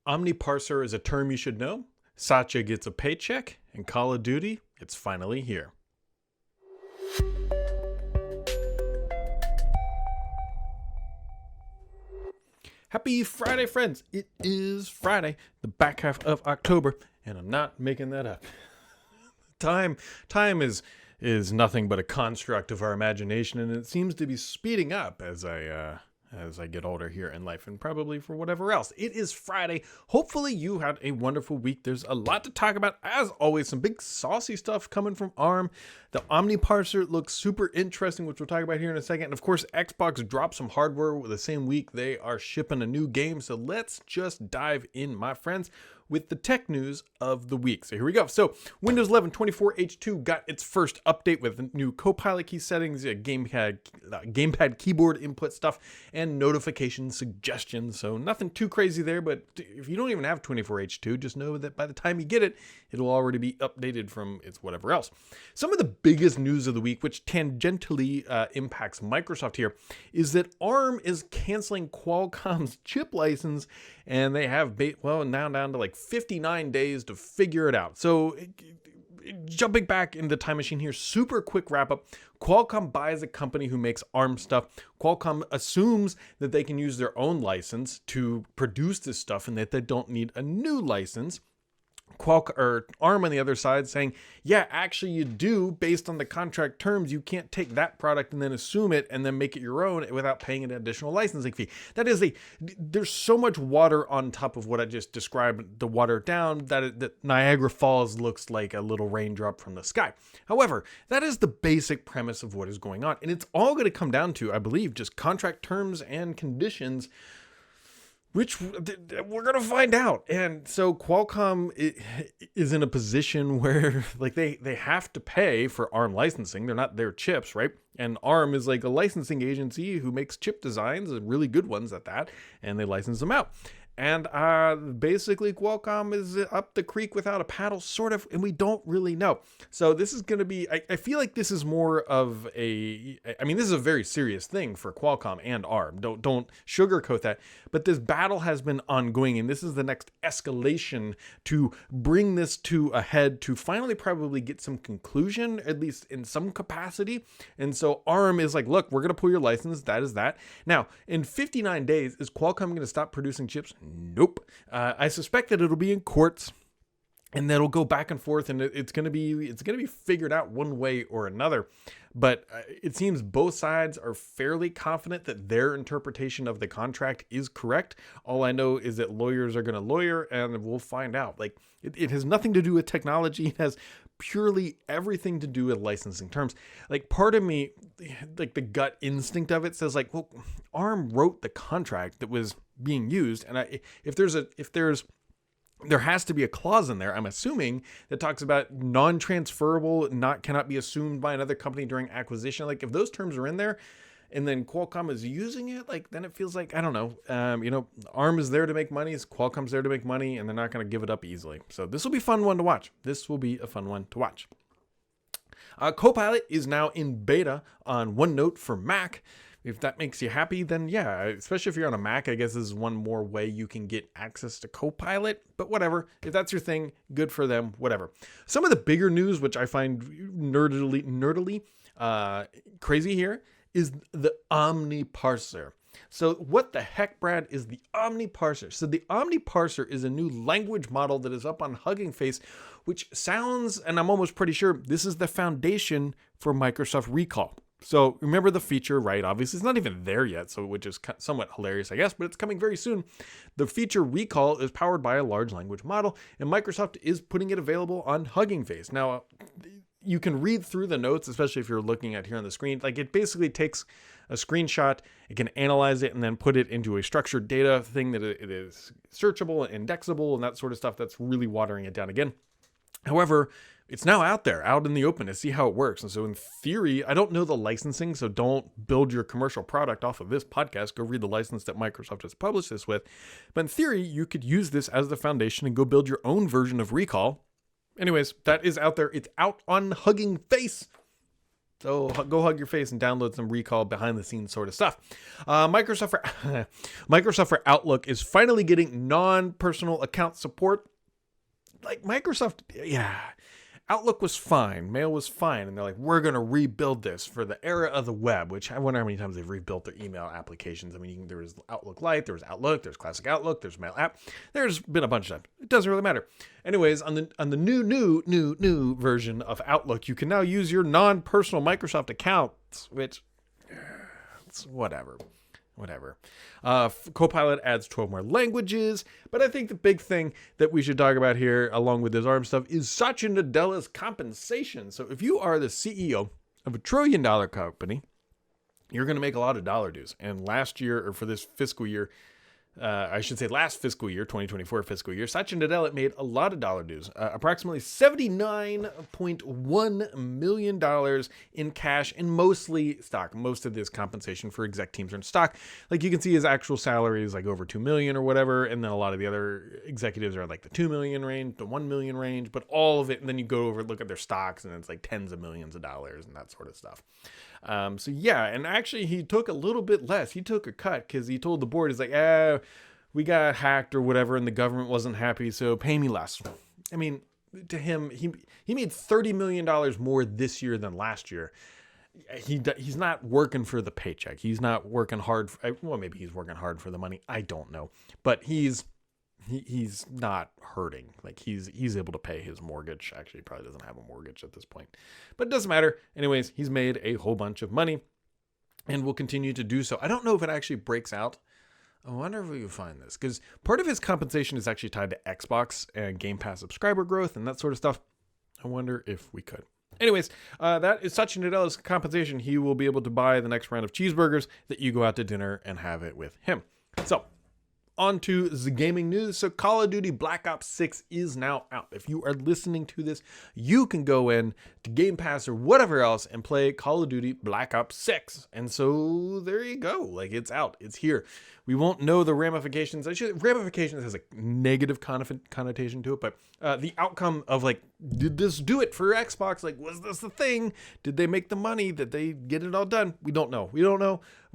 Omniparser is a term you should know. Satya gets a paycheck, and Call of Duty, it's finally here. Happy Friday, friends. It is Friday, the back half of October, and I'm not making that up. Time is nothing but a construct of our imagination, and it seems to be speeding up as I get older here in life, and probably for whatever else. It is Friday. Hopefully you had a wonderful week. There's a lot to talk about. As always, some big saucy stuff coming from ARM. The Omniparser looks super interesting, which we'll talk about here in a second. And of course, Xbox dropped some hardware the same week they are shipping a new game. So let's just dive in, my friends, with the tech news of the week. So here we go. So Windows 11 24H2 got its first update with new Copilot key settings, gamepad keyboard input stuff, and notification suggestions. So nothing too crazy there, but if you don't even have 24H2, just know that by the time you get it, it'll already be updated from its whatever else. Some of the biggest news of the week, which tangentially impacts Microsoft here, is that ARM is canceling Qualcomm's chip license, and they have, now down to like 59 days to figure it out. So jumping back into the time machine here, super quick wrap up. Qualcomm buys a company who makes ARM stuff. Qualcomm assumes that they can use their own license to produce this stuff and that they don't need a new license. ARM on the other side saying, yeah, actually you do. Based on the contract terms, you can't take that product and then assume it and then make it your own without paying an additional licensing fee. There's so much water on top of what I just described, the water down, that Niagara Falls looks like a little raindrop from the sky. However, that is the basic premise of what is going on. And it's all going to come down to, I believe, just contract terms and conditions, which we're going to find out. And so Qualcomm is in a position where like they have to pay for ARM licensing. They're not their chips, right? And ARM is like a licensing agency who makes chip designs, really good ones at that, and they license them out. And basically Qualcomm is up the creek without a paddle, sort of, and we don't really know. So this is going to be, I feel like this is more of this is a very serious thing for Qualcomm and ARM. Don't sugarcoat that. But this battle has been ongoing, and this is the next escalation to bring this to a head, to finally probably get some conclusion, at least in some capacity. And so ARM is like, look, we're going to pull your license. That is that. Now, in 59 days, is Qualcomm going to stop producing chips? Nope. I suspect that it'll be in courts, and that'll go back and forth, and it's gonna be figured out one way or another. But it seems both sides are fairly confident that their interpretation of the contract is correct. All I know is that lawyers are gonna lawyer, and we'll find out. Like it has nothing to do with technology. It has purely everything to do with licensing terms. Like part of me, like the gut instinct of it says like, well, ARM wrote the contract that was being used, and there has to be a clause in there, I'm assuming, that talks about non-transferable, cannot be assumed by another company during acquisition. Like if those terms are in there, and then Qualcomm is using it, like then it feels like, I don't know, ARM is there to make money, Qualcomm's there to make money, and they're not going to give it up easily. So this will be a fun one to watch. Copilot is now in beta on OneNote for Mac. If that makes you happy, then yeah, especially if you're on a Mac, I guess this is one more way you can get access to Copilot, but whatever. If that's your thing, good for them, whatever. Some of the bigger news, which I find nerdily crazy here, is the Omniparser. So what the heck, Brad, is the Omniparser? So the Omniparser is a new language model that is up on Hugging Face, which sounds, and I'm almost pretty sure, this is the foundation for Microsoft Recall. So remember the feature, right? Obviously, it's not even there yet, so which is somewhat hilarious, I guess, but it's coming very soon. The feature Recall is powered by a large language model, and Microsoft is putting it available on Hugging Face. Now, you can read through the notes, especially if you're looking at here on the screen. Like it basically takes a screenshot, it can analyze it, and then put it into a structured data thing that it is searchable and indexable and that sort of stuff. That's really watering it down again. However, it's now out in the open to see how it works. And so in theory, I don't know the licensing, so don't build your commercial product off of this podcast. Go read the license that Microsoft has published this with. But in theory, you could use this as the foundation and go build your own version of Recall. Anyways, that is out there. It's out on Hugging Face. So go hug your face and download some Recall behind the scenes sort of stuff. Microsoft for Outlook is finally getting non-personal account support. Like Microsoft, yeah. Outlook was fine, Mail was fine, and they're like, we're going to rebuild this for the era of the web, which I wonder how many times they've rebuilt their email applications. I mean, there was Outlook Lite, there was Outlook, there's Classic Outlook, there's Mail app. There's been a bunch of them. It doesn't really matter. Anyways, on the new version of Outlook, you can now use your non-personal Microsoft accounts, which, it's whatever. Copilot adds 12 more languages, but I think the big thing that we should talk about here, along with this ARM stuff, is Satya Nadella's compensation. So if you are the CEO of $1 trillion company, you're going to make a lot of dollar dues. And last year, or for this fiscal year, last fiscal year, 2024 fiscal year, Satya Nadella made a lot of dollar dues, approximately $79.1 million in cash and mostly stock. Most of this compensation for exec teams are in stock. Like you can see his actual salary is like over 2 million or whatever. And then a lot of the other executives are like the 2 million range, the 1 million range, but all of it. And then you go over, look at their stocks and it's like tens of millions of dollars and that sort of stuff. So yeah, and actually he took a little bit less. He took a cut because he told the board, he's like, we got hacked or whatever, and the government wasn't happy, so pay me less. I mean, to him, he made $30 million more this year than last year. He's not working for the paycheck. He's not working hard. Well, maybe he's working hard for the money. I don't know, but he's not hurting. Like he's able to pay his mortgage. Actually, he probably doesn't have a mortgage at this point, but it doesn't matter. Anyways, he's made a whole bunch of money and will continue to do so. I don't know if it actually breaks out. I wonder if we can find this, because part of his compensation is actually tied to Xbox and Game Pass subscriber growth and that sort of stuff. I wonder if we could. Anyways, that is Satya Nadella's compensation. He will be able to buy the next round of cheeseburgers that you go out to dinner and have it with him. So, on to the gaming news. So Call of Duty Black Ops 6 is now out. If you are listening to this, you can go in to Game Pass or whatever else and play Call of Duty Black Ops 6. And so there you go. Like it's out. It's here. We won't know the ramifications. Ramifications has a negative connotation to it, but the outcome of like, did this do it for Xbox? Like, was this the thing? Did they make the money? Did they get it all done? We don't know. We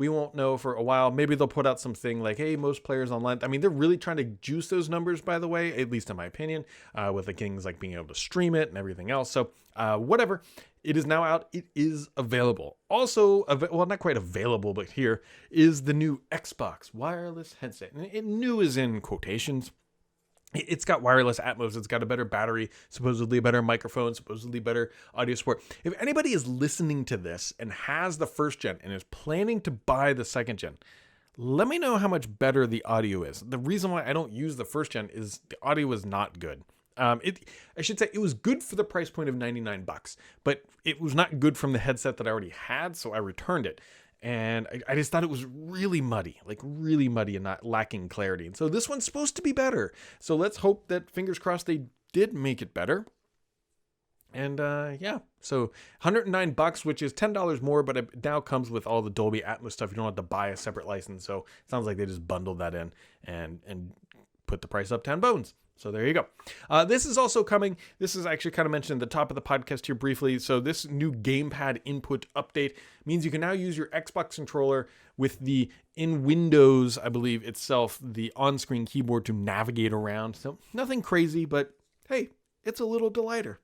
won't know for a while. Maybe they'll put out something like, hey, most players online. I mean, they're really trying to juice those numbers, by the way, at least in my opinion, with the things like being able to stream it and everything else. So whatever. It is now out. It is available. Also, well, not quite available, but here is the new Xbox wireless headset. And new is in quotations. It's got wireless Atmos. It's got a better battery, supposedly a better microphone, supposedly better audio support. If anybody is listening to this and has the first gen and is planning to buy the second gen, let me know how much better the audio is. The reason why I don't use the first gen is the audio is not good. I should say it was good for the price point of $99, but it was not good from the headset that I already had, so I returned it. And I just thought it was really muddy and not lacking clarity. And so this one's supposed to be better. So let's hope that, fingers crossed, they did make it better. And yeah, so $109, which is $10 more, but it now comes with all the Dolby Atmos stuff. You don't have to buy a separate license. So it sounds like they just bundled that in and put the price up 10 bones. So there you go. This is also coming. This is actually kind of mentioned at the top of the podcast here briefly. So this new gamepad input update means you can now use your Xbox controller with the, in Windows, I believe itself, the on-screen keyboard to navigate around. So nothing crazy, but hey, it's a little delighter.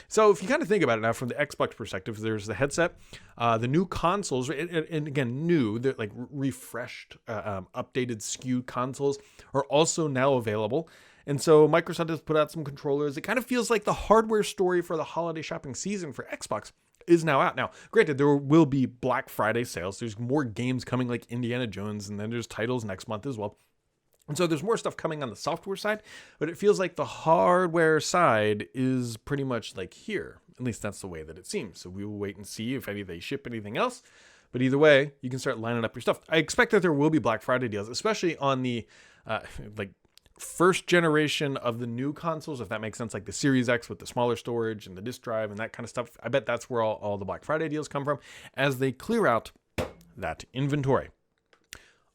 So if you kind of think about it now from the Xbox perspective, there's the headset, the new consoles, and again, new, they're like refreshed, updated SKU consoles are also now available. And so Microsoft has put out some controllers. It kind of feels like the hardware story for the holiday shopping season for Xbox is now out. Now, granted, there will be Black Friday sales. There's more games coming like Indiana Jones, and then there's titles next month as well. And so there's more stuff coming on the software side, but it feels like the hardware side is pretty much like here. At least that's the way that it seems. So we will wait and see if they ship anything else. But either way, you can start lining up your stuff. I expect that there will be Black Friday deals, especially on the like first generation of the new consoles, if that makes sense, like the Series X with the smaller storage and the disk drive and that kind of stuff. I bet that's where all the Black Friday deals come from as they clear out that inventory.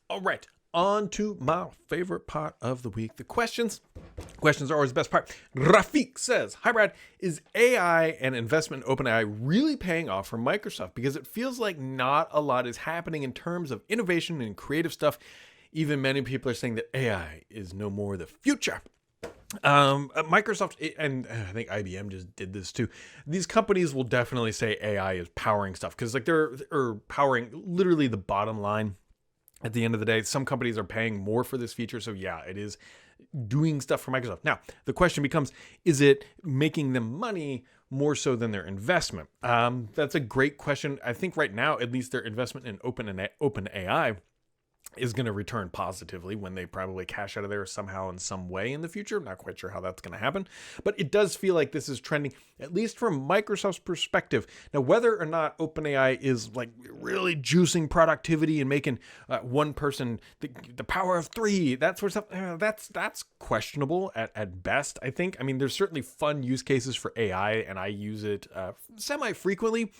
All right. on to my favorite part of the week, the questions. Questions are always the best part. Rafiq says, hi Brad, is AI and investment in OpenAI really paying off for Microsoft? Because it feels like not a lot is happening in terms of innovation and creative stuff. Even many people are saying that AI is no more the future. Microsoft, and I think IBM just did this too. These companies will definitely say AI is powering stuff because like they're powering literally the bottom line. At the end of the day, some companies are paying more for this feature. So yeah, it is doing stuff for Microsoft. Now, the question becomes, is it making them money more so than their investment? That's a great question. I think right now, at least their investment in OpenAI is going to return positively when they probably cash out of there somehow in some way in the future. I'm not quite sure how that's going to happen, but it does feel like this is trending, at least from Microsoft's perspective. Now, whether or not OpenAI is like really juicing productivity and making one person the power of three, that sort of stuff, that's questionable at best, I think. I mean, there's certainly fun use cases for AI, and I use it semi-frequently,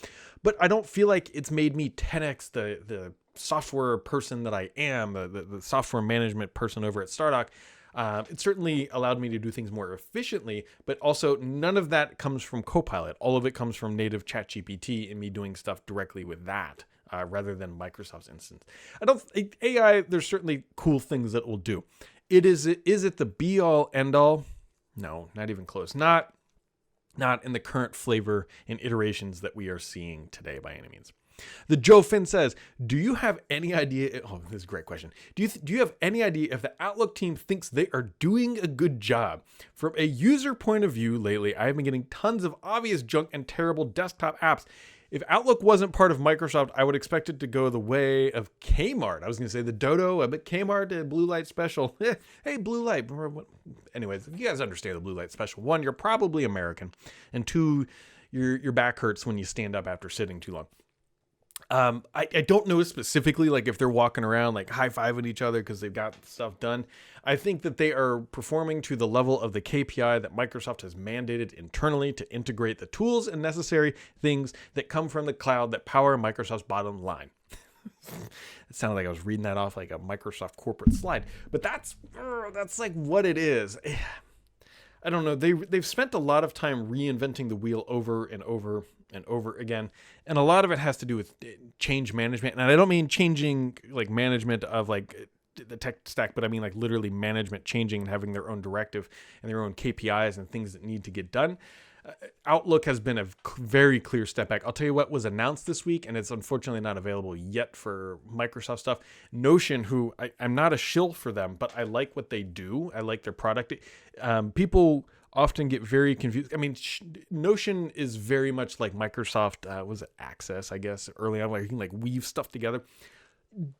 but I don't feel like it's made me 10x the software person that I am, the software management person over at Stardock. It certainly allowed me to do things more efficiently, but also none of that comes from Copilot. All of it comes from native ChatGPT and me doing stuff directly with that rather than Microsoft's instance. AI, there's certainly cool things that it will do. Is it the be all end all? No, not even close. Not in the current flavor and iterations that we are seeing today by any means. The Joe Finn says, do you have any idea? Oh, this is a great question. Do you have any idea if the Outlook team thinks they are doing a good job? From a user point of view lately, I have been getting tons of obvious junk and terrible desktop apps. If Outlook wasn't part of Microsoft, I would expect it to go the way of Kmart. I was going to say the Dodo, but Kmart, Blue Light Special. Hey, Blue Light. Anyways, you guys understand the Blue Light Special. One, you're probably American. And two, your back hurts when you stand up after sitting too long. I don't know specifically like if they're walking around like high-fiving each other because they've got stuff done. I think that they are performing to the level of the KPI that Microsoft has mandated internally to integrate the tools and necessary things that come from the cloud that power Microsoft's bottom line. It sounded like I was reading that off like a Microsoft corporate slide, but that's like what it is. I don't know. They've spent a lot of time reinventing the wheel over and over and over again. And a lot of it has to do with change management. And I don't mean changing like management of like the tech stack, but I mean like literally management changing and having their own directive and their own KPIs and things that need to get done. Outlook has been a very clear step back. I'll tell you what was announced this week, and it's unfortunately not available yet for Microsoft stuff. Notion, who I'm not a shill for them, but I like what they do. I like their product. People often get very confused. I mean, Notion is very much like Microsoft, was it Access, I guess, early on, where you can like weave stuff together.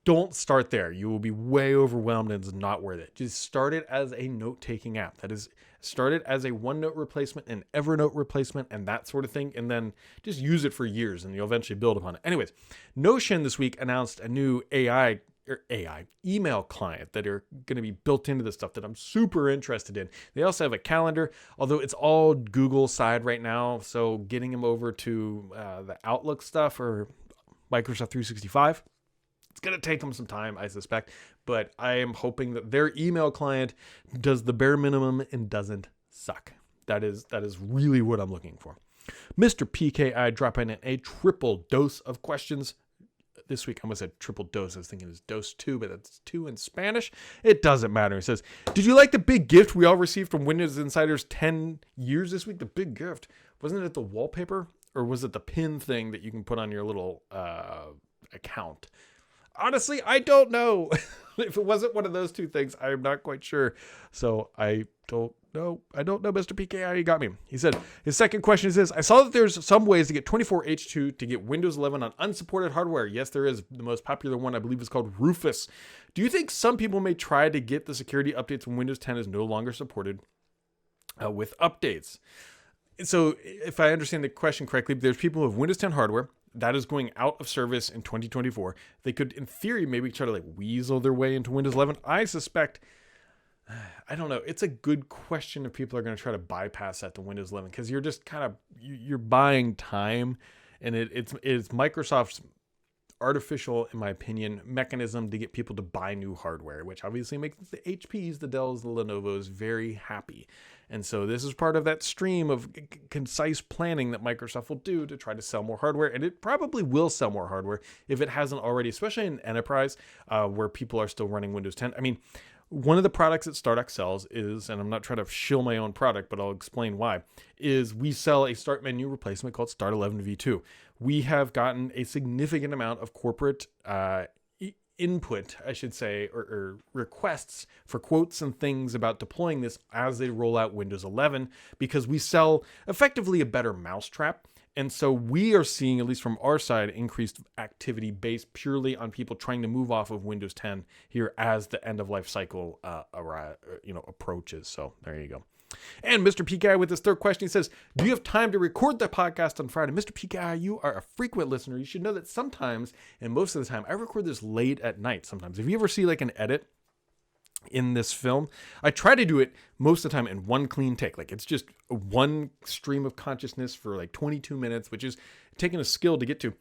Don't start there. You will be way overwhelmed and it's not worth it. Just start it as a note-taking app. That is, start it as a OneNote replacement, an Evernote replacement, and that sort of thing. And then just use it for years and you'll eventually build upon it. Anyways, Notion this week announced a new AI email client that are going to be built into this stuff that I'm super interested in. They also have a calendar, although it's all Google side right now. So getting them over to the Outlook stuff or Microsoft 365, it's going to take them some time, I suspect, but I am hoping that their email client does the bare minimum and doesn't suck. That is really what I'm looking for. Mr. PKI dropping in a triple dose of questions this week. I almost said triple dose. I was thinking it's dose 2, but that's 2 in Spanish. It doesn't matter. It says, did you like the big gift we all received from Windows Insider's 10 years this week? The big gift. Wasn't it the wallpaper? Or was it the pin thing that you can put on your little account? Honestly, I don't know. If it wasn't one of those two things, I'm not quite sure. So I don't know. I don't know, Mr. PKI. You got me. He said, his second question is this. I saw that there's some ways to get 24H2 to get Windows 11 on unsupported hardware. Yes, there is. The most popular one, I believe, is called Rufus. Do you think some people may try to get the security updates when Windows 10 is no longer supported with updates? So if I understand the question correctly, there's people who have Windows 10 hardware that is going out of service in 2024. They could, in theory, maybe try to like weasel their way into Windows 11. I suspect, I don't know. It's a good question if people are going to try to bypass that to Windows 11 because you're just kind of, you're buying time, and it's Microsoft's artificial, in my opinion, mechanism to get people to buy new hardware, which obviously makes the HPs, the Dells, the Lenovos very happy. And so this is part of that stream of concise planning that Microsoft will do to try to sell more hardware. And it probably will sell more hardware if it hasn't already, especially in enterprise, where people are still running Windows 10. I mean, one of the products that Stardock sells is, and I'm not trying to shill my own product, but I'll explain why, is we sell a start menu replacement called Start 11 V2. We have gotten a significant amount of corporate input, I should say, or requests for quotes and things about deploying this as they roll out Windows 11, because we sell effectively a better mousetrap. And so we are seeing, at least from our side, increased activity based purely on people trying to move off of Windows 10 here as the end of life cycle approaches. So there you go. And Mr. PKI with his third question, he says, do you have time to record the podcast on Friday? Mr. PKI, you are a frequent listener. You should know that sometimes, and most of the time, I record this late at night sometimes. If you ever see like an edit in this film, I try to do it most of the time in one clean take. Like it's just one stream of consciousness for like 22 minutes, which is taking a skill to get to.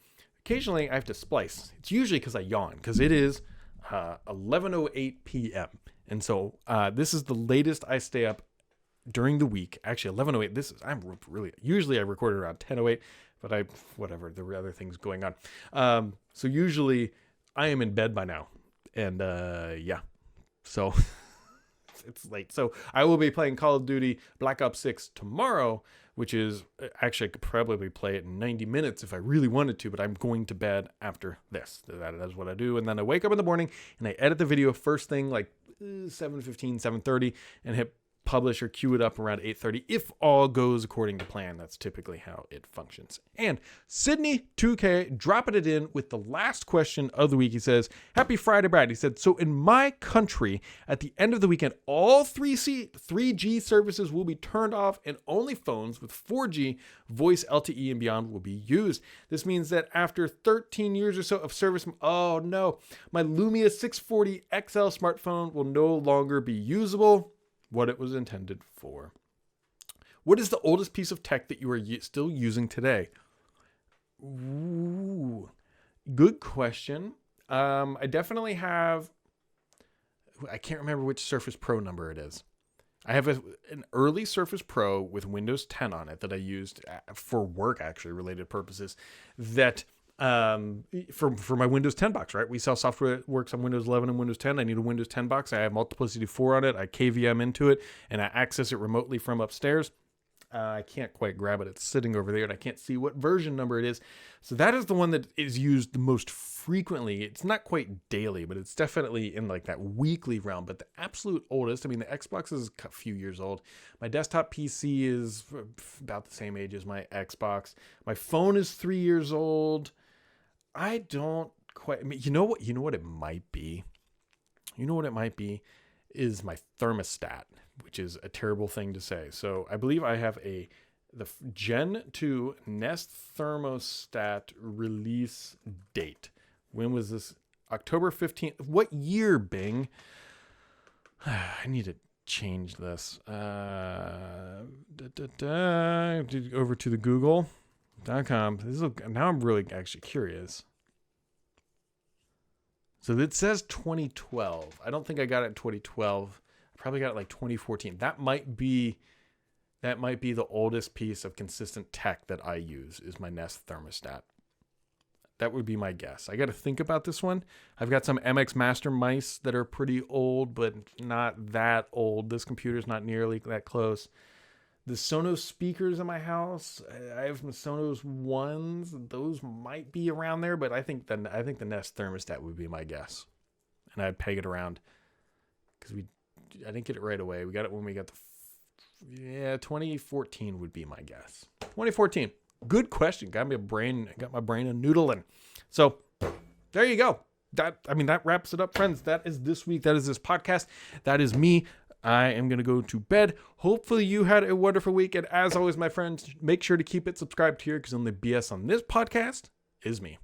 Occasionally I have to splice. It's usually because I yawn, because it is 11:08 p.m. And so this is the latest I stay up during the week. Actually 11:08. I'm really, usually I record it around 10:08, but there were other things going on. So usually I am in bed by now. And yeah. So it's late. So I will be playing Call of Duty Black Ops 6 tomorrow, which is actually I could probably play it in 90 minutes if I really wanted to, but I'm going to bed after this. That is what I do. And then I wake up in the morning and I edit the video first thing like 7:15, 7:30 and hit publish or queue it up around 8:30 if all goes according to plan. That's typically how it functions. And Sydney 2K dropping it in with the last question of the week. He says, happy Friday, Brad. He said, so in my country at the end of the weekend, all 3G services will be turned off and only phones with 4G voice LTE and beyond will be used. This means that after 13 years or so of service, oh no, my Lumia 640 XL smartphone will no longer be usable what it was intended for. What is the oldest piece of tech that you are still using today? Ooh, good question. I definitely have, I can't remember which Surface Pro number it is. I have an early Surface Pro with Windows 10 on it that I used for work, actually related purposes, that for my Windows 10 box, right? We sell software that works on Windows 11 and Windows 10. I need a Windows 10 box. I have Multiplicity 4 on it. I KVM into it and I access it remotely from upstairs. I can't quite grab it. It's sitting over there and I can't see what version number it is. So that is the one that is used the most frequently. It's not quite daily, but it's definitely in like that weekly realm. But the absolute oldest, I mean, the Xbox is a few years old. My desktop PC is about the same age as my Xbox. My phone is 3 years old. I don't quite, I mean, you know what it might be? You know what it might be is my thermostat, which is a terrible thing to say. So I believe I have the Gen 2 Nest thermostat release date. When was this? October 15th. What year, Bing? I need to change this. Over to the Google.com. Now I'm really actually curious. So it says 2012. I don't think I got it in 2012. I probably got it like 2014. That might be the oldest piece of consistent tech that I use is my Nest thermostat. That would be my guess. I got to think about this one. I've got some MX Master mice that are pretty old, but not that old. This computer's not nearly that close. The Sonos speakers in my house, I have some Sonos ones. Those might be around there, but I think the Nest thermostat would be my guess. And I'd peg it around because I didn't get it right away. We got it when we got 2014 would be my guess. 2014. Good question. Got my brain a noodling. So there you go. That wraps it up, friends. That is this week. That is this podcast. That is me. I am going to go to bed. Hopefully you had a wonderful week. And as always, my friends, make sure to keep it subscribed here because only BS on this podcast is me.